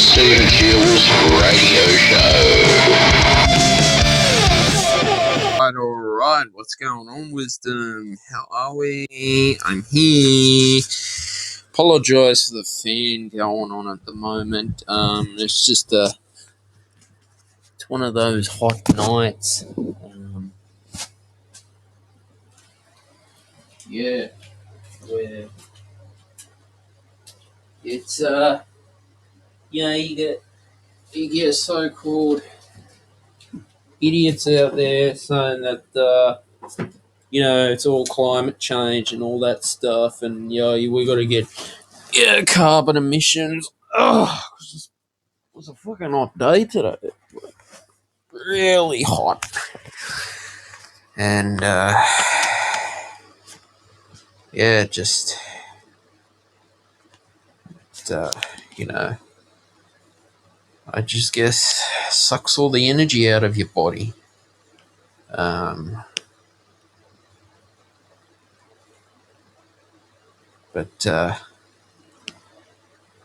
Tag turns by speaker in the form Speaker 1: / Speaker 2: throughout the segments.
Speaker 1: Stephen Jules Radio Show. Alright, what's going on, Wisdom? How are we? I'm here. Apologise for the fan going on at the moment. It's just it's one of those hot nights. Yeah, where it's you get so-called idiots out there saying that it's all climate change and all that stuff, and we got to get carbon emissions. Oh, it was a fucking hot day today, really hot, and just I just guess sucks all the energy out of your body. But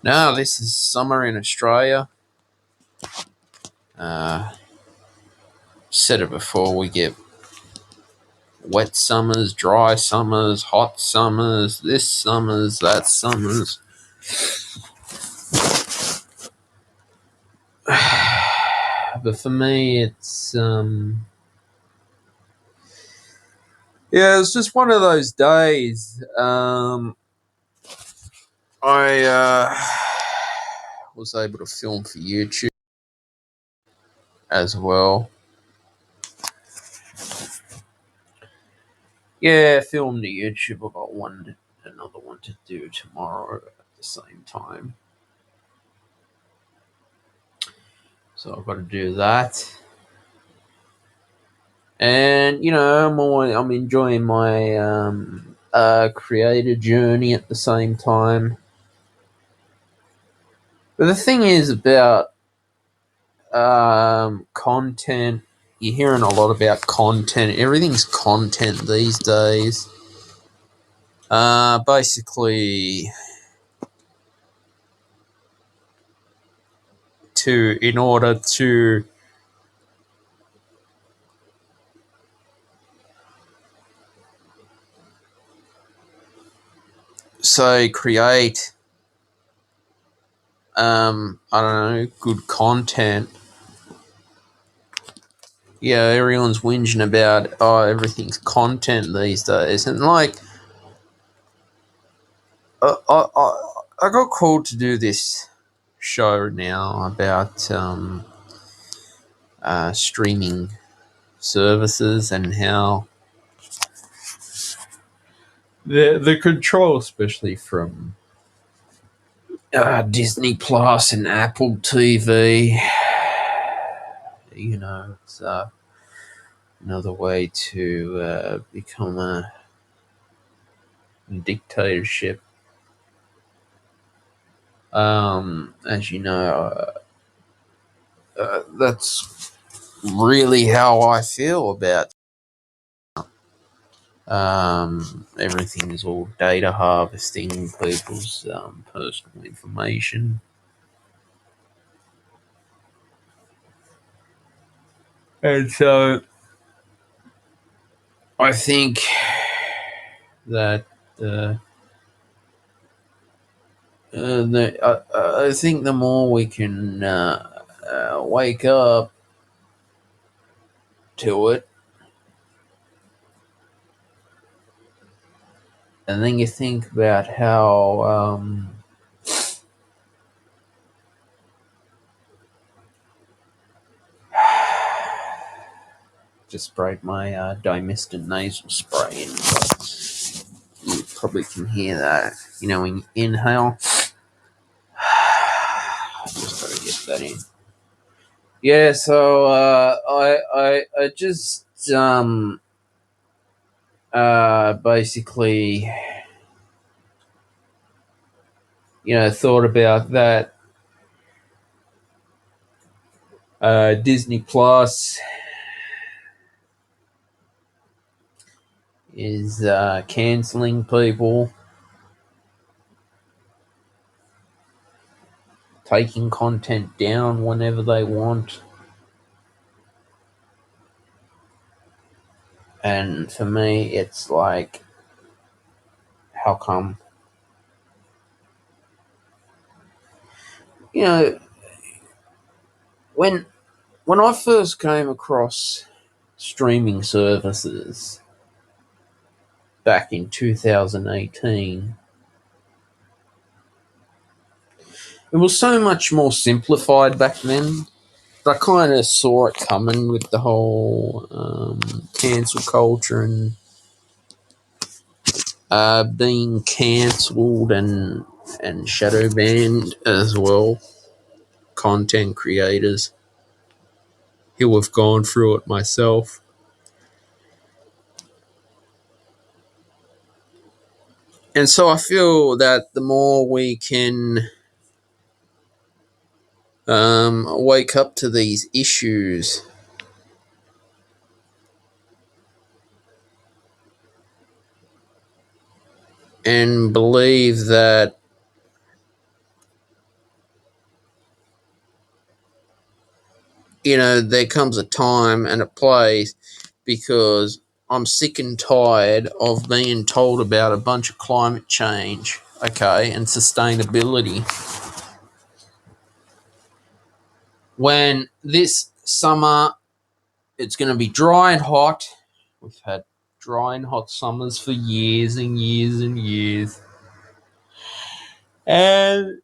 Speaker 1: no, this is summer in Australia. Said it before, we get wet summers, dry summers, hot summers, this summers, that summers. But for me, it's it's just one of those days. I was able to film for YouTube as well. Yeah, film to YouTube. I've got another one to do tomorrow at the same time. So I've got to do that. And I'm enjoying my creator journey at the same time. But the thing is about content, you're hearing a lot about content. Everything's content these days. Basically, in order to create I don't know, good content. Yeah, everyone's whinging about everything's content these days, and like I got called to do this show now about streaming services and how the control, especially from Disney Plus and Apple TV, it's another way to become a dictatorship. As you know, that's really how I feel about everything is all data harvesting people's personal information. And so I think that I think the more we can wake up to it, and then you think about how just sprayed my Dimestin nasal spray in, but you probably can hear that. When you inhale, just gotta get that in. Yeah, so I just basically thought about that. Disney Plus is canceling people. taking content down whenever they want. And for me, it's like, how come? You know, when when I first came across streaming services back in 2018, it was so much more simplified back then. I kind of saw it coming with the whole cancel culture and being cancelled and shadow banned as well. Content creators who have gone through it myself. And so I feel that the more we can wake up to these issues and believe that, there comes a time and a place, because I'm sick and tired of being told about a bunch of climate change, okay, and sustainability, when this summer it's going to be dry and hot. We've had dry and hot summers for years and years and years. And,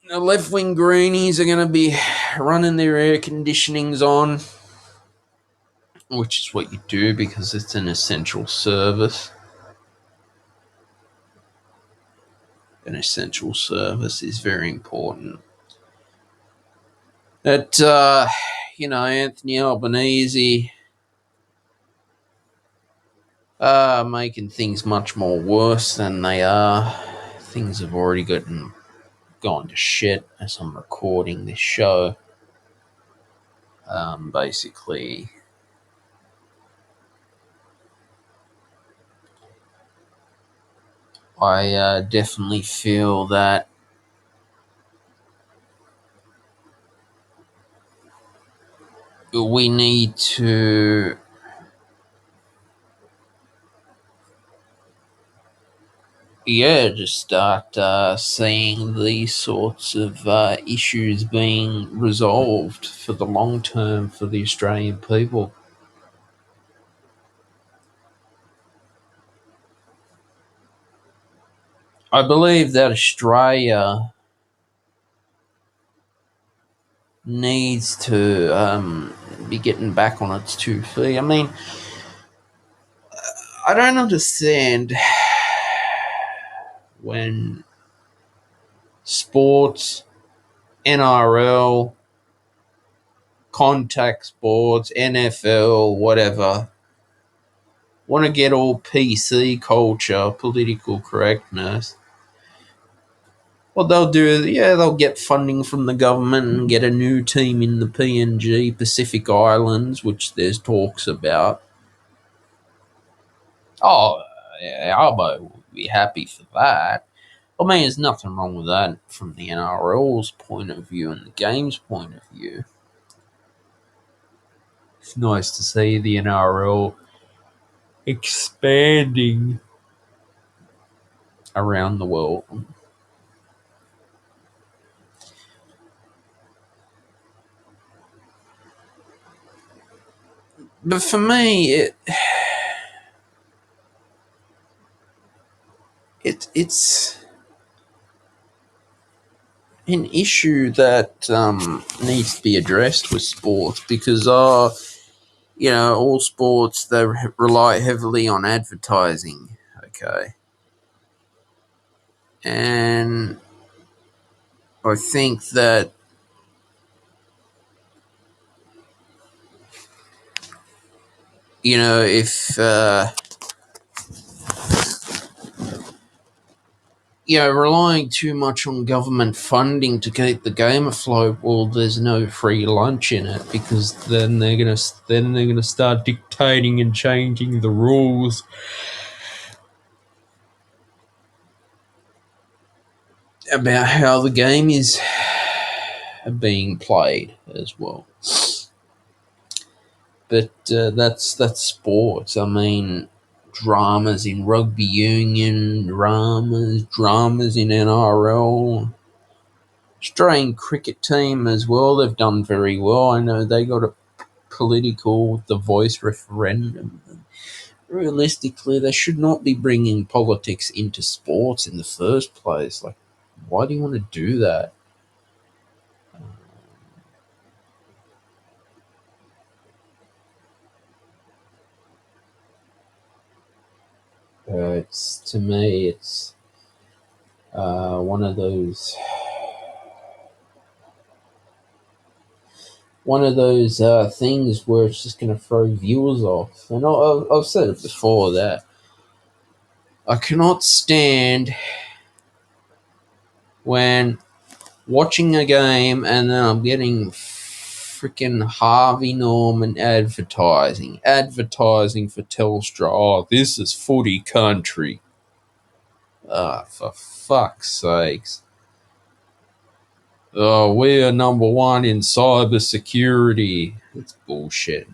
Speaker 1: the left wing greenies are going to be running their air conditionings on, which is what you do because it's an essential service. An essential service is very important. That, Anthony Albanese making things much more worse than they are. Things have already gone to shit as I'm recording this show. Basically, I definitely feel that we need to just start seeing these sorts of issues being resolved for the long term for the Australian people. I believe that Australia needs to be getting back on its 2 feet. I mean, I don't understand when sports, NRL, contact sports, NFL, whatever, want to get all PC culture, political correctness. What they'll do is, they'll get funding from the government and get a new team in the PNG, Pacific Islands, which there's talks about. Oh, yeah, Albo would be happy for that. I mean, there's nothing wrong with that from the NRL's point of view and the game's point of view. It's nice to see the NRL expanding around the world. But for me, it's an issue that needs to be addressed with sports, because all sports, they rely heavily on advertising, okay, and I think that if relying too much on government funding to keep the game afloat, well, there's no free lunch in it, because then they're gonna start dictating and changing the rules. about how the game is being played as well. But that's sports. I mean, dramas in rugby union, dramas in NRL. Australian cricket team as well. They've done very well. I know they got a political the voice referendum. Realistically, they should not be bringing politics into sports in the first place. Like, why do you want to do that? It's to me, it's one of those things where it's just going to throw viewers off. And I've said it before that I cannot stand when watching a game and then I'm getting freaking Harvey Norman advertising for Telstra. Oh, this is footy country. Ah, for fuck's sakes. Oh, we are number one in cyber security. It's bullshit.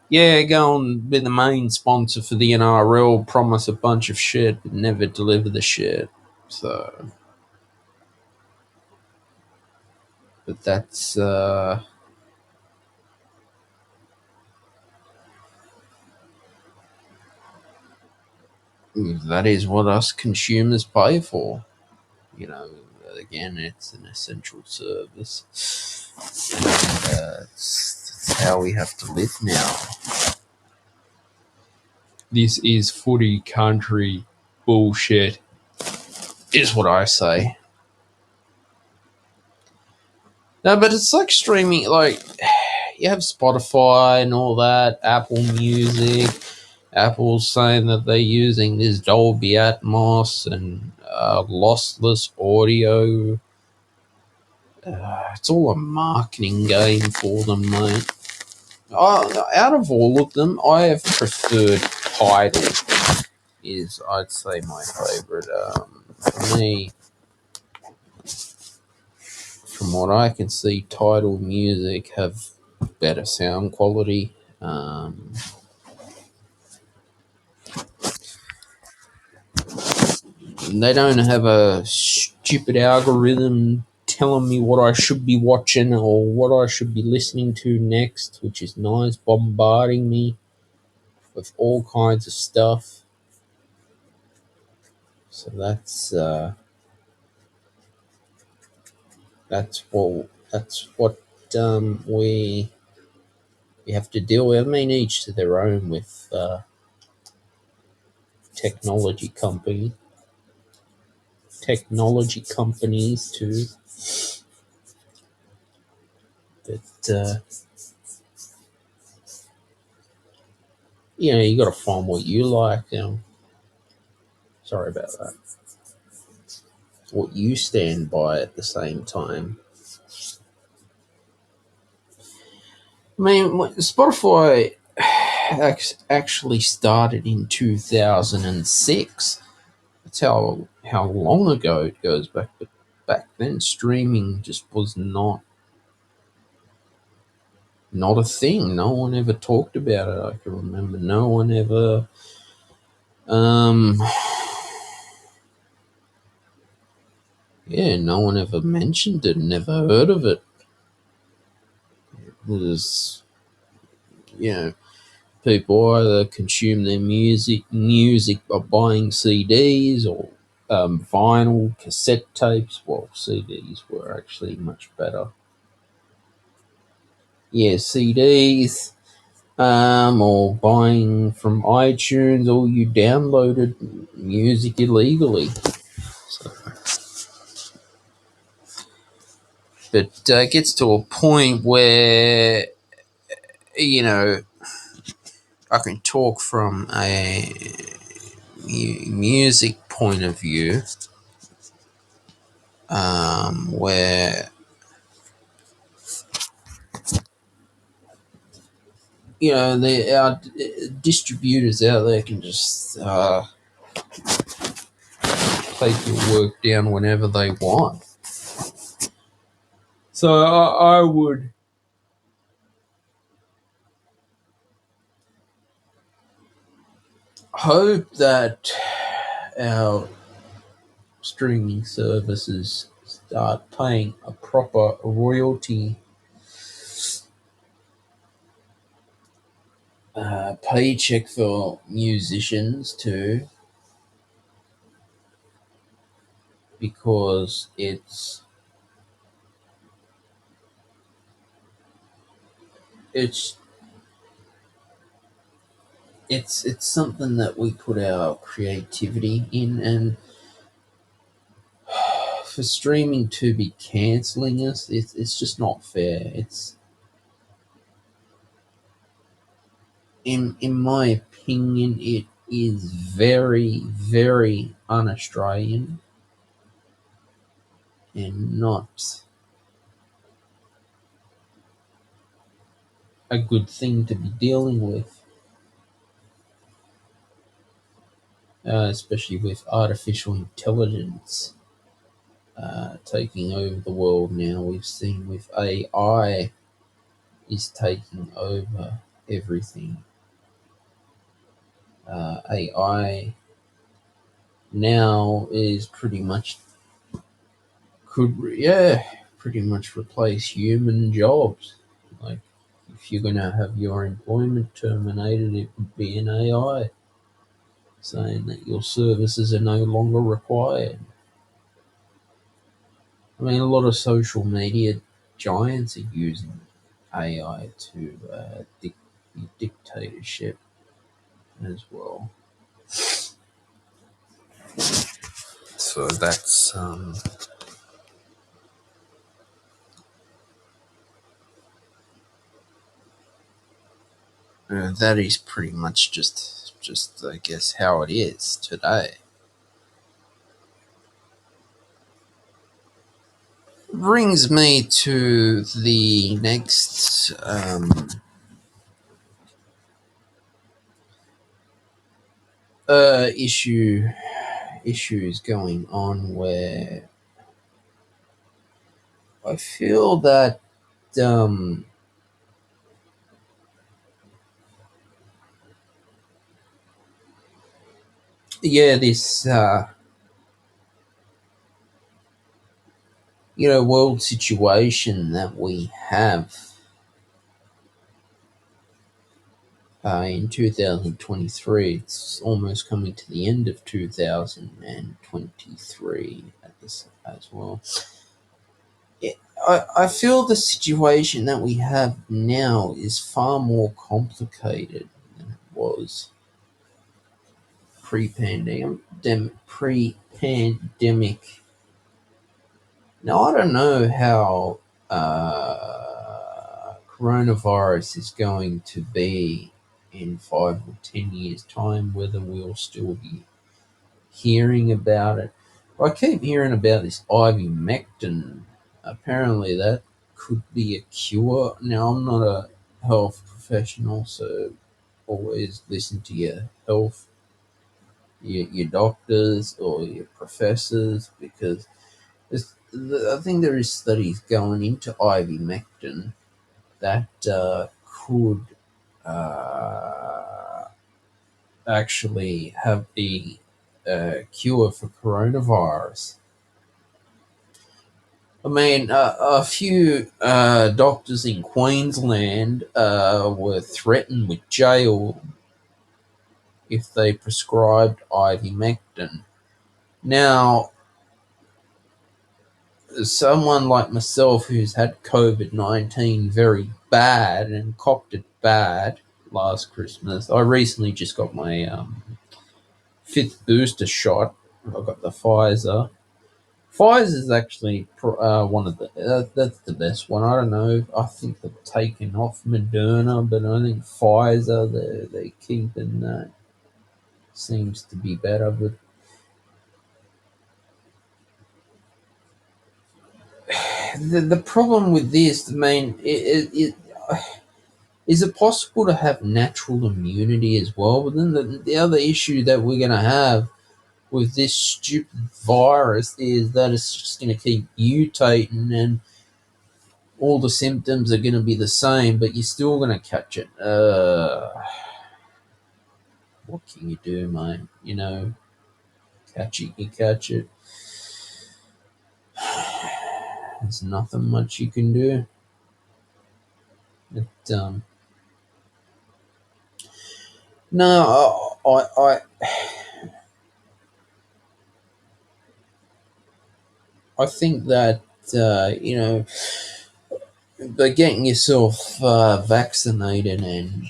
Speaker 1: Yeah, go and be the main sponsor for the NRL, promise a bunch of shit, but never deliver the shit. So, but that is what us consumers pay for. You know, again, it's an essential service. And, it's how we have to live now. This is footy country bullshit, is what I say. No, but it's like streaming, like, you have Spotify and all that, Apple Music. Apple's saying that they're using this Dolby Atmos and lossless audio. It's all a marketing game for them, mate. Out of all of them, I have preferred Tidal. Is I'd say my favorite. For me, from what I can see, Tidal Music have better sound quality. They don't have a stupid algorithm telling me what I should be watching or what I should be listening to next, which is nice, bombarding me with all kinds of stuff. So that's what we have to deal with. I mean, each to their own with technology company technology companies too. But you got to find what you like. Sorry about that. What you stand by at the same time. I mean, Spotify actually started in 2006. That's how long ago it goes back. But back then, streaming just was not a thing. No one ever talked about it. I can remember no one ever. Um, yeah, no one ever mentioned it. Never heard of it. It was, people either consume their music by buying CDs or vinyl, cassette tapes. Well, CDs were actually much better. Yeah, CDs, or buying from iTunes, or you downloaded music illegally. So, but it gets to a point where, I can talk from a music point of view, where our distributors out there can just take your work down whenever they want. So I would hope that our streaming services start paying a proper royalty paycheck for musicians too, because it's it's something that we put our creativity in, and for streaming to be canceling us, it's just not fair. It's in my opinion, it is very, very un-Australian and not a good thing to be dealing with, especially with artificial intelligence taking over the world now. We've seen with AI is taking over everything. AI now is pretty much replace human jobs. Like, if you're gonna have your employment terminated, it would be an AI saying that your services are no longer required. I mean, a lot of social media giants are using AI to dictatorship as well. So that is pretty much just I guess how it is today. Brings me to the next issues going on, where I feel that um, this world situation that we have in 2023. It's almost coming to the end of 2023 at this as well. I feel the situation that we have now is far more complicated than it was pre-pandemic. Now, I don't know how coronavirus is going to be in 5 or 10 years' time, whether we'll still be hearing about it. I keep hearing about this ivermectin. Apparently, that could be a cure. Now, I'm not a health professional, so always listen to your doctors or your professors, because I think there is studies going into ivermectin that could uh, actually have a cure for coronavirus. I mean, a few doctors in Queensland were threatened with jail if they prescribed ivermectin. Now, someone like myself who's had COVID-19 very bad and copped it bad last Christmas, I recently just got my fifth booster shot. I got the Pfizer. Pfizer's actually one of the that's the best one. I don't know. I think they've taken off Moderna, but I think Pfizer they're keeping that. Seems to be better. But the problem with this, I mean, is it possible to have natural immunity as well? But then the other issue that we're going to have with this stupid virus is that it's just going to keep mutating and all the symptoms are going to be the same, but you're still going to catch it. What can you do, mate? You know, catch it, you catch it. There's nothing much you can do. But, no, I think that, you know, by getting yourself vaccinated and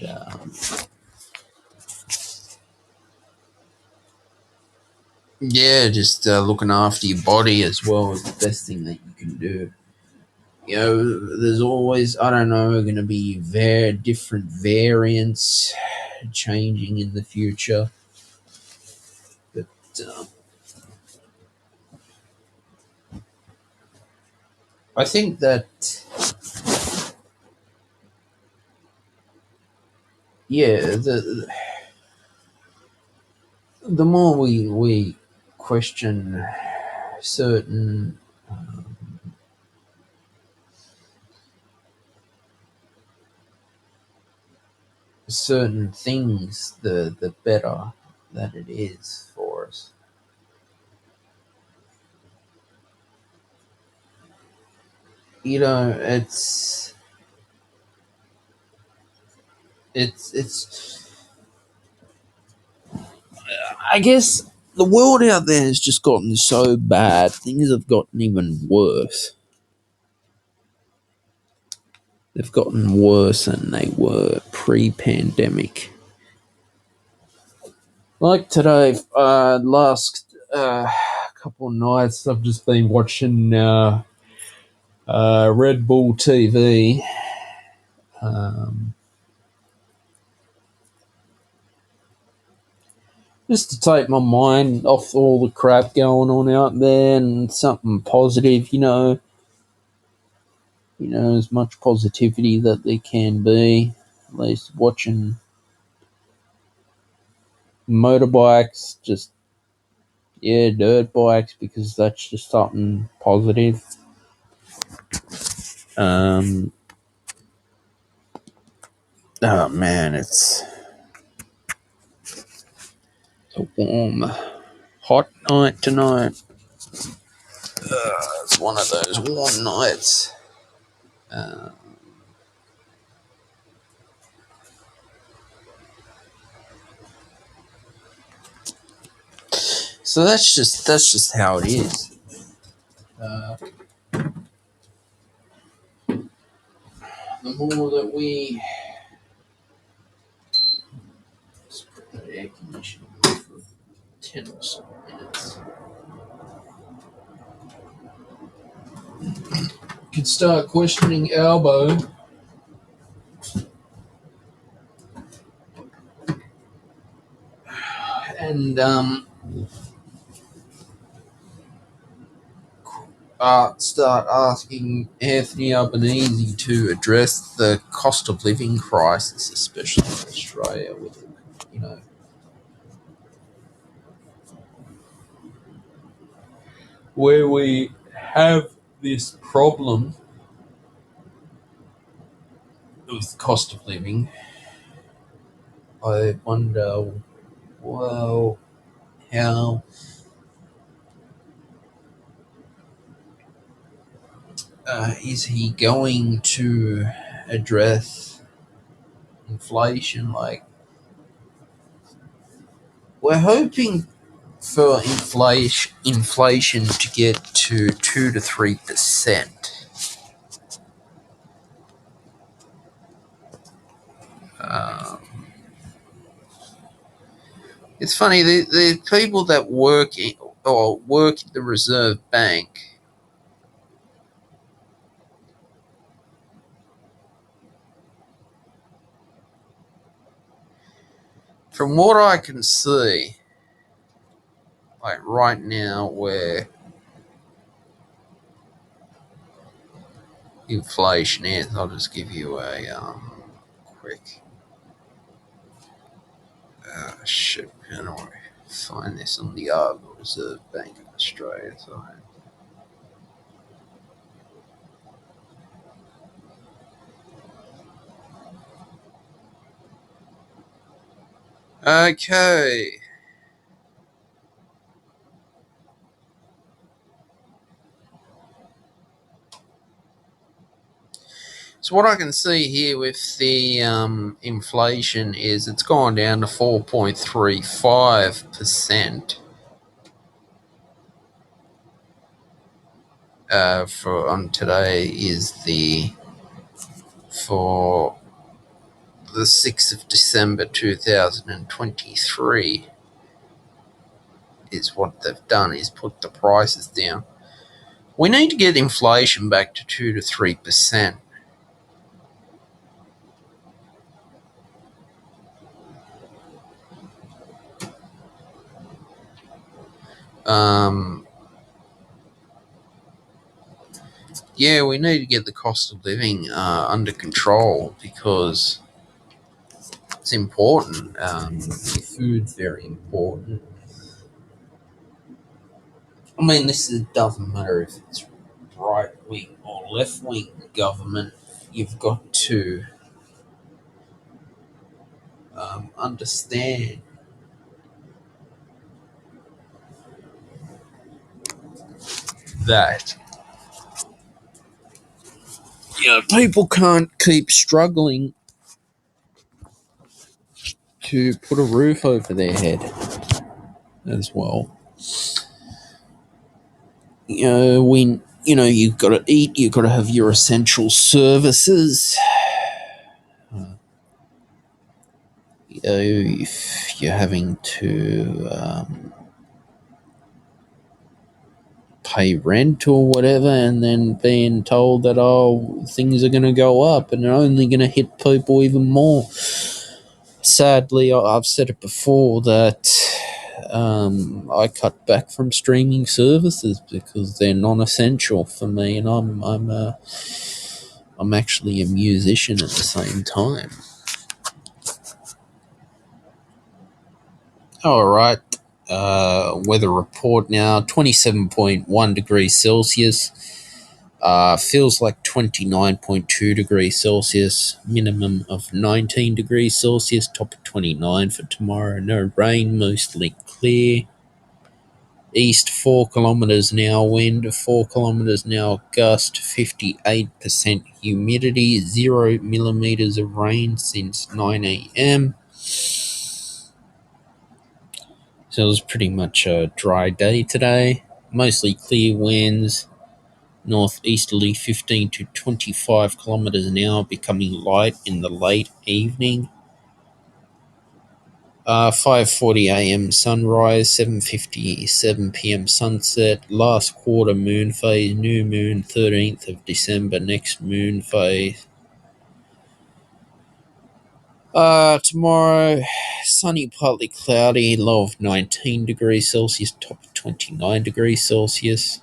Speaker 1: yeah, just looking after your body as well is the best thing that you can do. You know, there's always, I don't know, going to be very different variants changing in the future. But I think that, yeah, the more we question certain certain things, the better that it is for us. You know, it's I guess the world out there has just gotten so bad. Things have gotten even worse. They've gotten worse than they were pre-pandemic. Like today, last couple of nights, I've just been watching Red Bull TV. Um, just to take my mind off all the crap going on out there and something positive, as much positivity that there can be. At least watching motorbikes, just yeah, dirt bikes, because that's just something positive. Um, oh man, it's a warm, hot night tonight. It's one of those warm nights. Uh, so that's just how it is. Uh, the more that we let's put that air conditioning on for 10 or so minutes. Could start questioning Albo. And start asking Anthony Albanese to address the cost of living crisis, especially in Australia, with you know where we have this problem with cost of living. I wonder, well, how is he going to address inflation? Like, we're hoping for inflation to get to 2 to 3%. It's funny, the people that work at the Reserve Bank, from what I can see, like right now, where inflation is, I'll just give you a quick. Shit, how do I find this on the article Reserve Bank of Australia. So. Okay. So what I can see here with the inflation is it's gone down to 4.35%. For on today is for the 6th of December 2023 is what they've done is put the prices down. We need to get inflation back to 2 to 3%. Yeah, we need to get the cost of living under control because it's important. Food's very important. I mean, doesn't matter if it's right wing or left wing government. You've got to understand that people can't keep struggling to put a roof over their head as well. You've got to eat, you've got to have your essential services. If you're having to pay rent or whatever, and then being told that things are going to go up and they're only going to hit people even more. Sadly, I've said it before that I cut back from streaming services because they're non-essential for me, and I'm actually a musician at the same time. All right. Weather report now, 27.1 degrees Celsius. Feels like 29.2 degrees Celsius. Minimum of 19 degrees Celsius. Top of 29 for tomorrow. No rain, mostly clear. East 4 kilometers an hour wind, 4 kilometers an hour gust, 58% humidity, 0 millimeters of rain since 9 a.m. So it was pretty much a dry day today. Mostly clear winds, northeasterly 15 to 25 kilometers an hour, becoming light in the late evening. 5:40 a.m. sunrise, 7:57 p.m. sunset. Last quarter moon phase, new moon 13th of December. Next moon phase. Tomorrow, sunny, partly cloudy, low of 19 degrees Celsius, top of 29 degrees Celsius.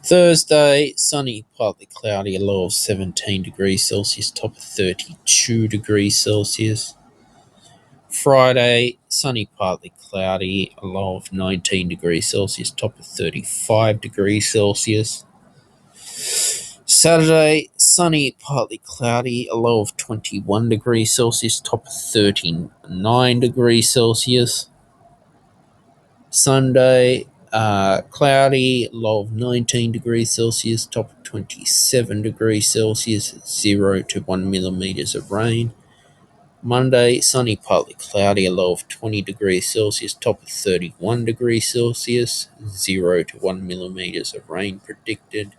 Speaker 1: Thursday, sunny, partly cloudy, a low of 17 degrees Celsius, top of 32 degrees Celsius. Friday, sunny, partly cloudy, a low of 19 degrees Celsius, top of 35 degrees Celsius. Saturday, sunny, partly cloudy, a low of 21 degrees Celsius, top of 39 degrees Celsius. Sunday, cloudy, low of 19 degrees Celsius, top of 27 degrees Celsius, 0 to 1 millimeters of rain. Monday, sunny, partly cloudy, a low of 20 degrees Celsius, top of 31 degrees Celsius, 0 to 1 millimeters of rain predicted.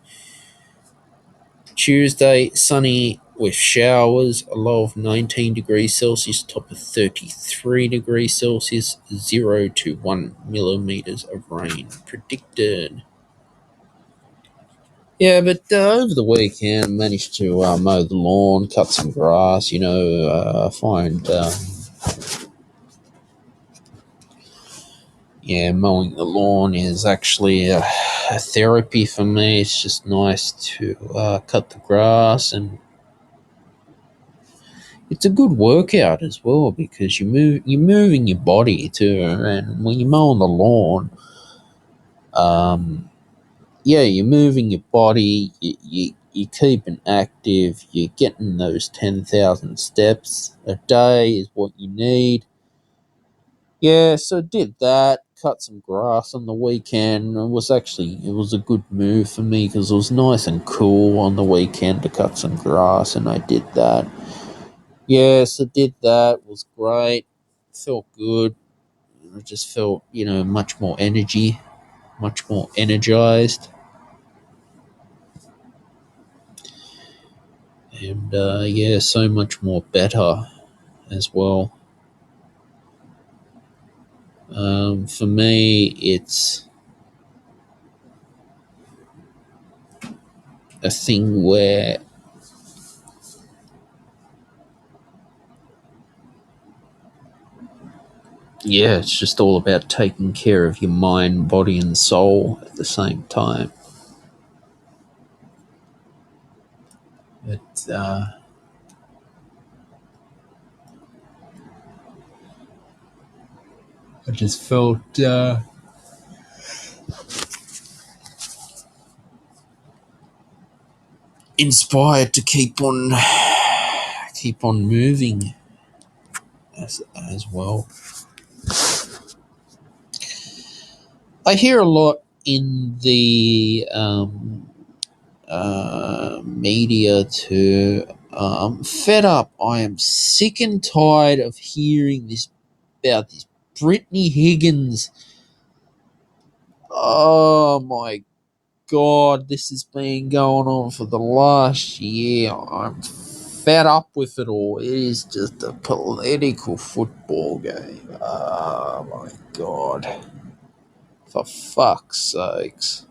Speaker 1: Tuesday, sunny with showers, a low of 19 degrees Celsius, top of 33 degrees Celsius, 0 to 1 millimeters of rain predicted. Yeah, but over the weekend, I managed to mow the lawn, cut some grass, find mowing the lawn is actually a therapy for me. It's just nice to cut the grass and it's a good workout as well because you're moving your body too, and when you're mowing the lawn, yeah, you're moving your body, you're keeping active, you're getting those 10,000 steps a day is what you need. Yeah, so did that, cut some grass on the weekend. It was a good move for me because it was nice and cool on the weekend to cut some grass, and I did that. Yeah, so did that, was great, felt good. I just felt, much more energy, much more energized. And yeah, so much more better as well. For me, it's a thing where, yeah, it's just all about taking care of your mind, body, and soul at the same time. It, I just felt inspired to keep on moving as well. I hear a lot in the media too. I'm fed up. I am sick and tired of hearing this about this Brittany Higgins. Oh my god, this has been going on for the last year. I'm fed up with it all. It is just a political football game. Oh my god. For fuck's sakes.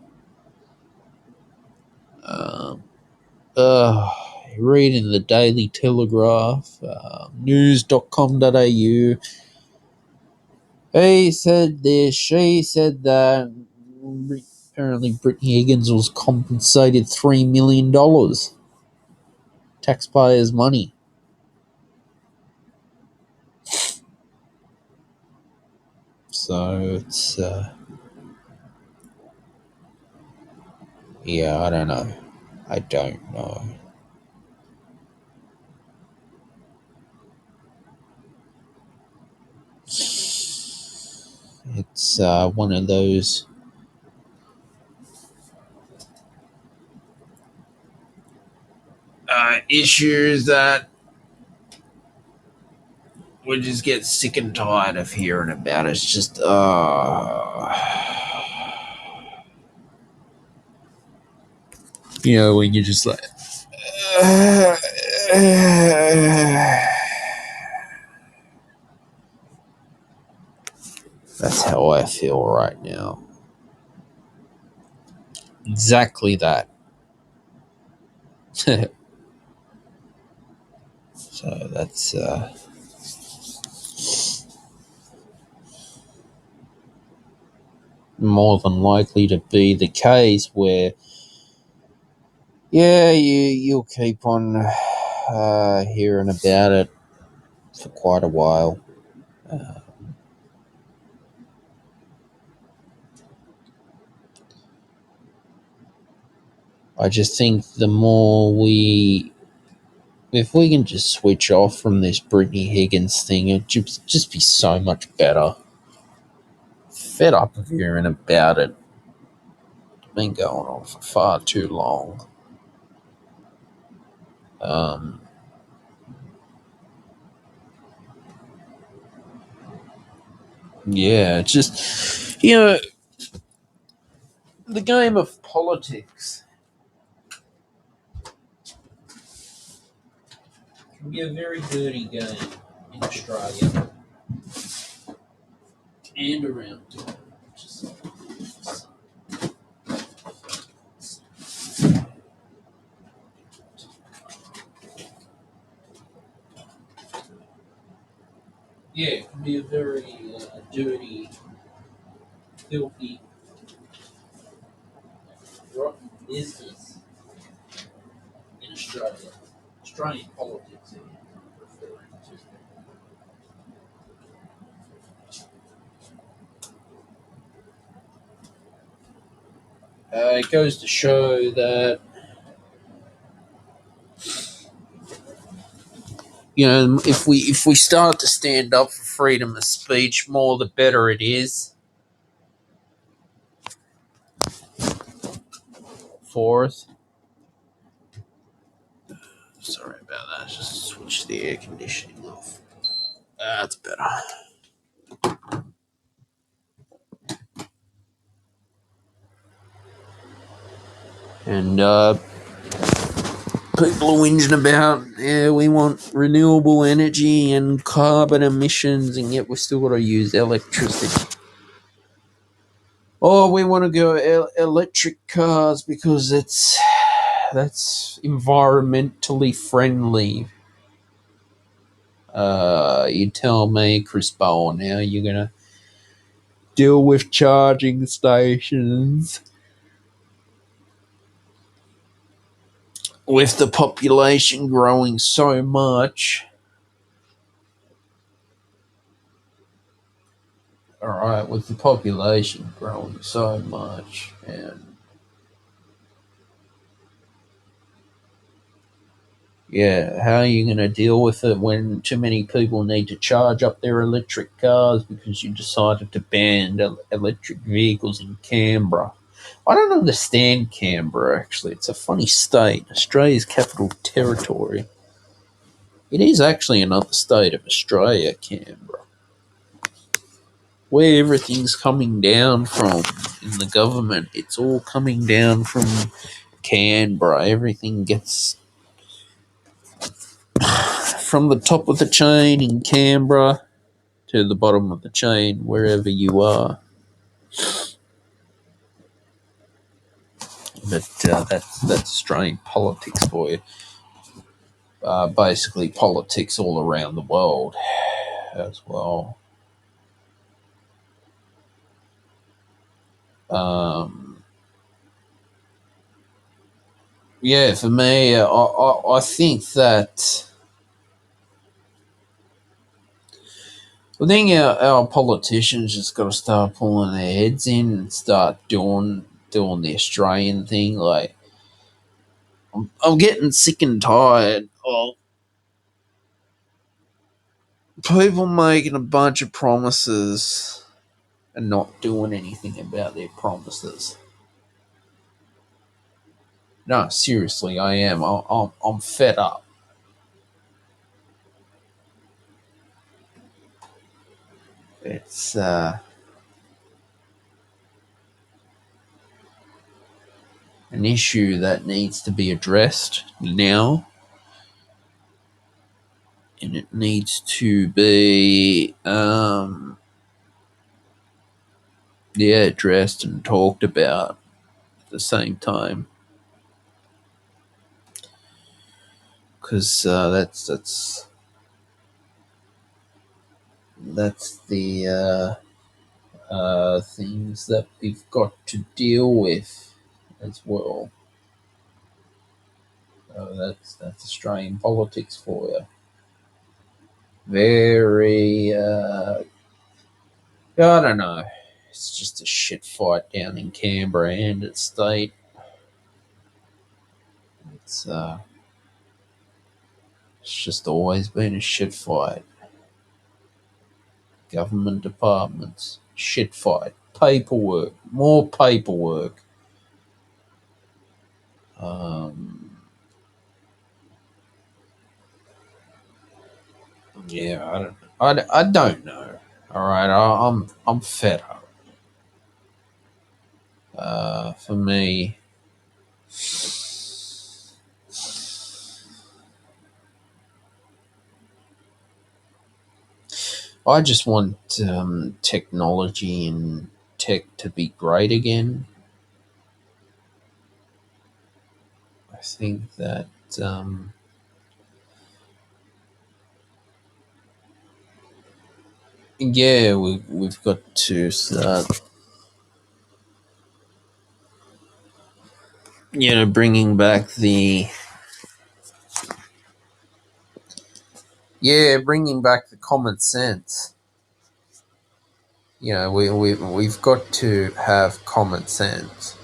Speaker 1: Um, uh, reading the Daily Telegraph, news.com.au. He said this, she said that. Apparently, Brittany Higgins was compensated $3 million, taxpayers' money. So it's, yeah, I don't know. I don't know. It's one of those issues that we just get sick and tired of hearing about. It's just, when you're just like, that's how I feel right now. Exactly that. So that's more than likely to be the case where, yeah, you'll keep on hearing about it for quite a while. Uh, I just think if we can just switch off from this Brittany Higgins thing, it'd just be so much better. Fed up of hearing about it. Been going on for far too long. Um, yeah, it's just, the game of politics can be a very dirty game in Australia and around the world. Yeah, it can be a very dirty, filthy, rotten business in Australia. Australian politics. It goes to show that, if we start to stand up for freedom of speech more, the better it is for us. Sorry about that. Just switch the air conditioning off. That's better. And people are whinging about, yeah, we want renewable energy and carbon emissions, and yet we've still got to use electricity. Oh, we want to go electric cars because that's environmentally friendly. You tell me, Chris Bowen, how you're gonna deal with charging stations with the population growing so much. All right, with the population growing so much, and yeah, how are you going to deal with it when too many people need to charge up their electric cars because you decided to ban electric vehicles in Canberra? I don't understand Canberra, actually. It's a funny state. Australia's capital territory. It is actually another state of Australia, Canberra. Where everything's coming down from in the government, it's all coming down from Canberra. Everything gets from the top of the chain in Canberra to the bottom of the chain wherever you are. But that's Australian politics for you. Basically, politics all around the world as well. Um, yeah, for me, I think that our politicians just got to start pulling their heads in and start doing the Australian thing. Like, I'm getting sick and tired of people making a bunch of promises and not doing anything about their promises. No, seriously, I am. I'm fed up. It's an issue that needs to be addressed now, and it needs to be yeah, addressed and talked about at the same time, because that's the things that we've got to deal with as well. That's Australian politics for you. Very I don't know. It's just a shit fight down in Canberra and at state. It's uh, it's just always been a shit fight. Government departments, shit fight. Paperwork, more paperwork. Um, yeah, I don't know. All right, I'm fed up. For me, I just want technology and tech to be great again. I think that yeah, we've got to start, bringing back the common sense. We've got to have common sense.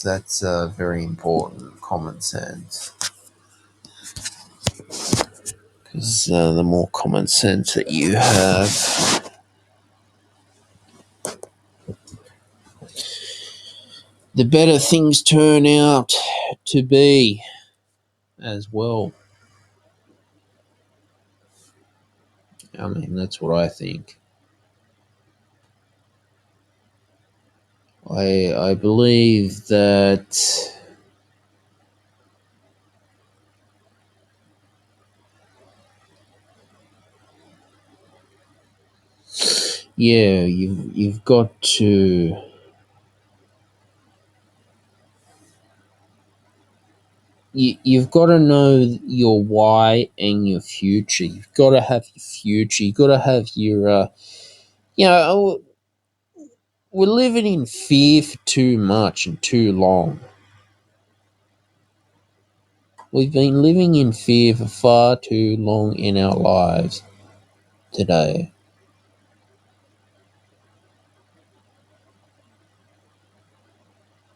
Speaker 1: that's very important. Common sense, because the more common sense that you have, the better things turn out to be as well. I mean, that's what I think. I believe that, yeah, you've got to, you've got to know your why and your future. You've got to have your future. You've got to have your you know, we're living in fear for too much and too long. We've been living in fear for far too long in our lives today.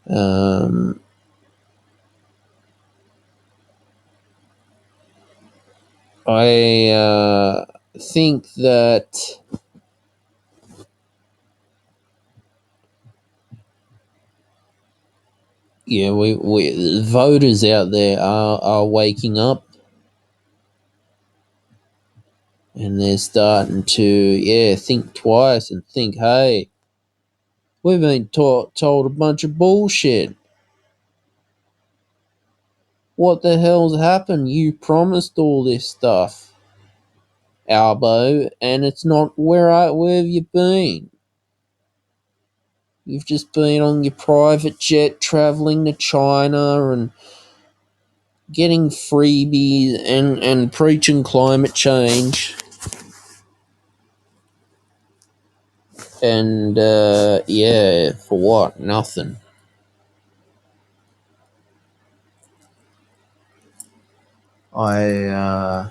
Speaker 1: Um, I think that, yeah, we voters out there are waking up, and they're starting to, yeah, think twice and think, hey, we've been told a bunch of bullshit. What the hell's happened? You promised all this stuff, Albo, and it's not. Where have you been? You've just been on your private jet traveling to China and getting freebies and preaching climate change. And yeah, for what? Nothing. I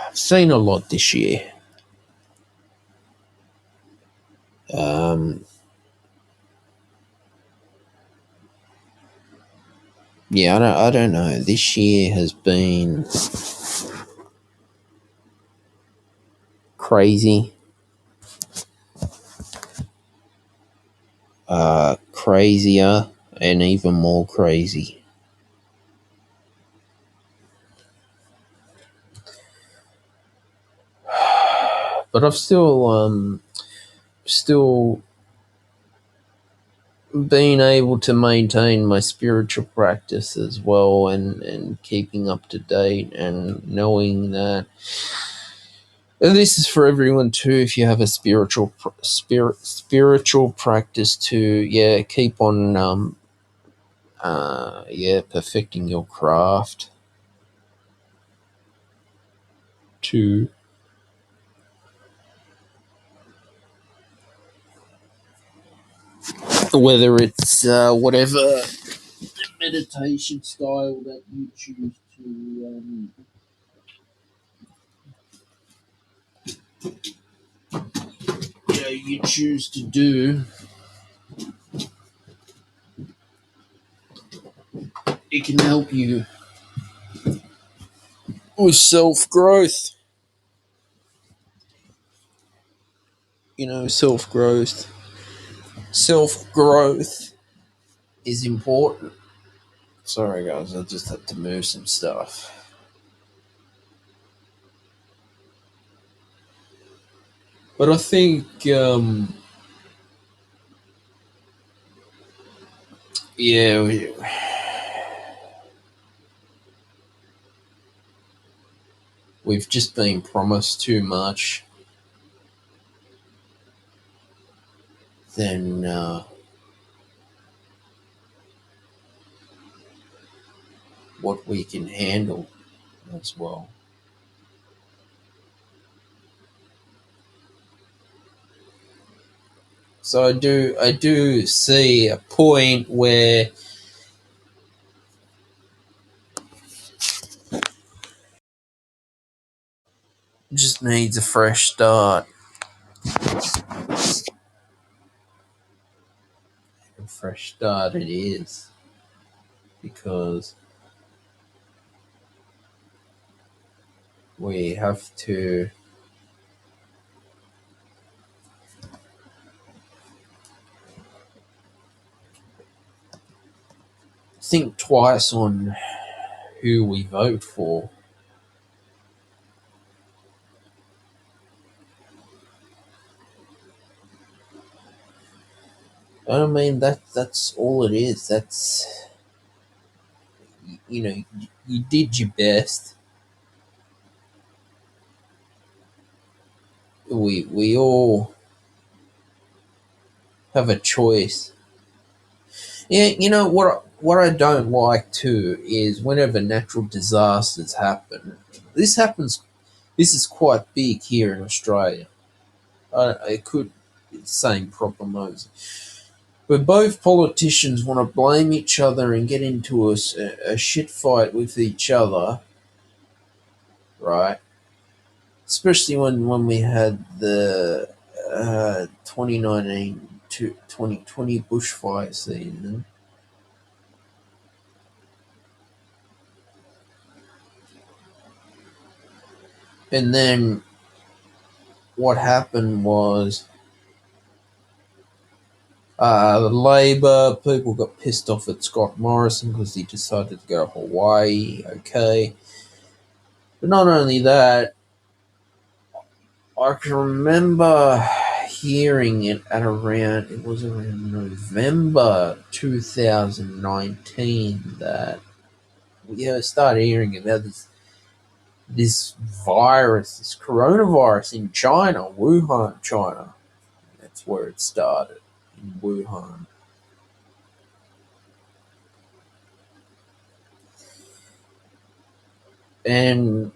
Speaker 1: I've seen a lot this year. Um, yeah, I don't know. This year has been crazy. Crazier and even more crazy. But I've still been able to maintain my spiritual practice as well, and keeping up to date and knowing that, and this is for everyone too, if you have a spiritual practice, to, yeah, keep on yeah, perfecting your craft, to, whether it's whatever meditation style that you choose to, you choose to do. It can help you with self growth. Self growth. Self growth is important. Sorry, guys, I just had to move some stuff. But I think, yeah, we've just been promised too much than what we can handle as well. So I do see a point where it just needs a fresh start. A fresh start it is, because we have to think twice on who we vote for. I mean, that's all it is. That's, you did your best. We all have a choice. Yeah, what I don't like too is whenever natural disasters happen. This happens. This is quite big here in Australia. It could be the same problem over. But both politicians want to blame each other and get into a shit fight with each other, right? Especially when we had the 2019 to 2020 bushfire season. And then what happened was the Labor people got pissed off at Scott Morrison because he decided to go to Hawaii. Okay. But not only that, I can remember hearing it was around November 2019 that we started hearing about this virus, this coronavirus in China, Wuhan, China. That's where it started, in Wuhan. And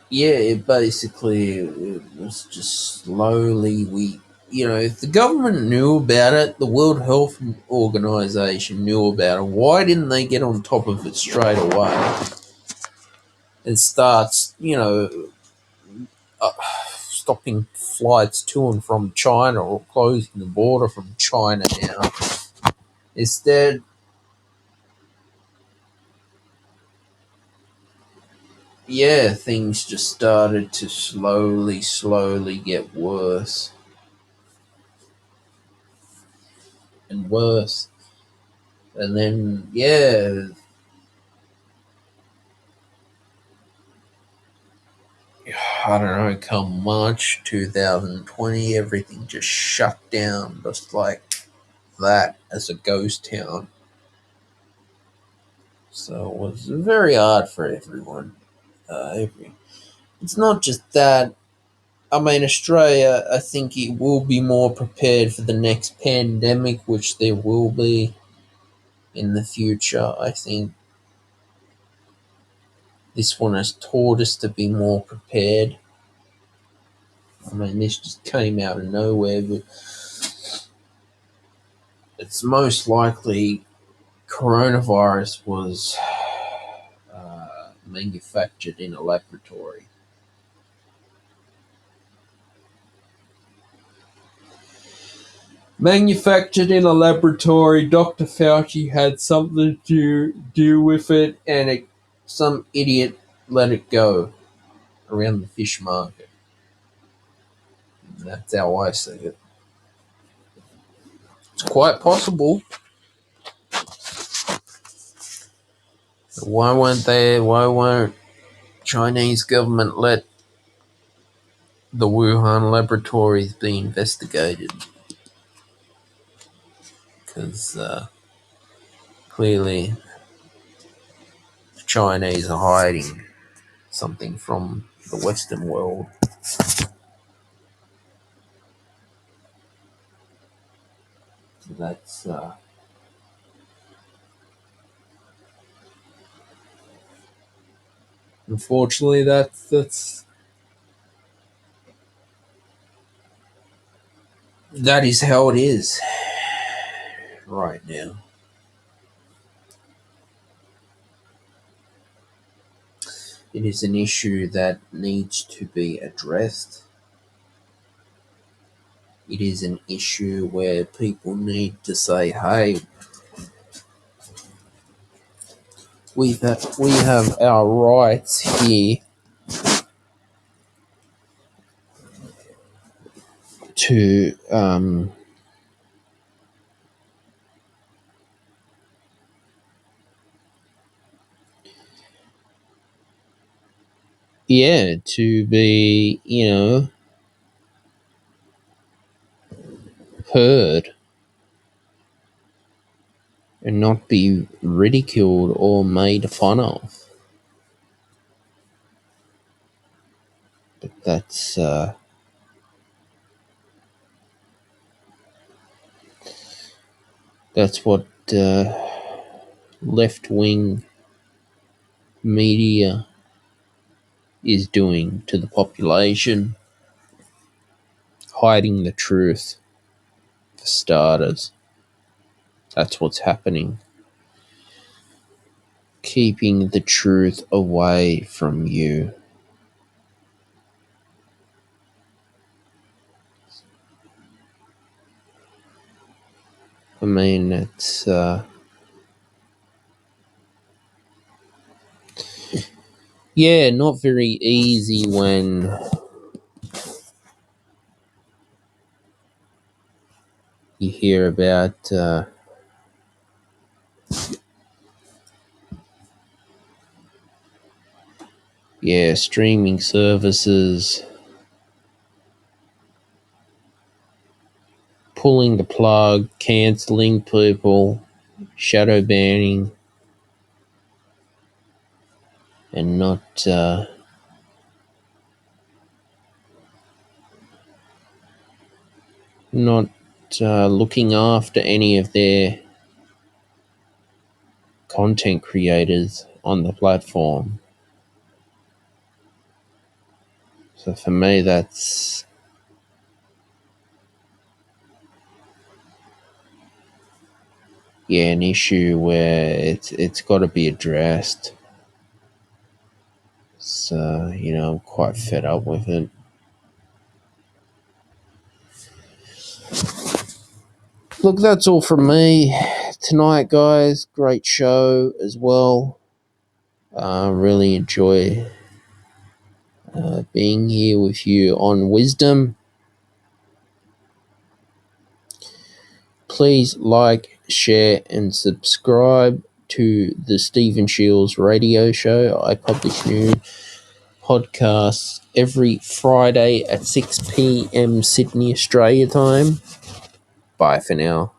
Speaker 1: yeah, it was just slowly if the government knew about it, the World Health Organization knew about it, why didn't they get on top of it straight away and start, uh, stopping flights to and from China or closing the border from China now? Instead, yeah, things just started to slowly get worse and worse. And then, yeah, I don't know, come March 2020, everything just shut down just like that as a ghost town. So it was very hard for everyone. It's not just that. I mean, Australia, I think it will be more prepared for the next pandemic, which there will be in the future. I think this one has taught us to be more prepared. I mean, this just came out of nowhere, but it's most likely coronavirus was manufactured in a laboratory. Manufactured in a laboratory. Dr. Fauci had something to do with it, and some idiot let it go around the fish market. That's how I see it. It's quite possible. Why won't Chinese government let the Wuhan laboratories be investigated? Because clearly the Chinese are hiding something from the Western world. So that's unfortunately that is how it is right now. It is an issue that needs to be addressed. It is an issue where people need to say, hey, we have our rights here to to be, heard and not be ridiculed or made fun of. But that's what left wing media is doing to the population, hiding the truth for starters. That's what's happening. Keeping the truth away from you. I mean, it's not very easy when you hear about streaming services pulling the plug, cancelling people, shadow banning, and not looking after any of their content creators on the platform. So for me, that's an issue where it's got to be addressed. So I'm quite fed up with it. Look, that's all from me tonight, guys. Great show as well. Really enjoy being here with you on Wisdom. Please like, share, and subscribe to the Stephen Shields radio show. I publish new podcasts every Friday at 6 p.m. Sydney, Australia time. Bye for now.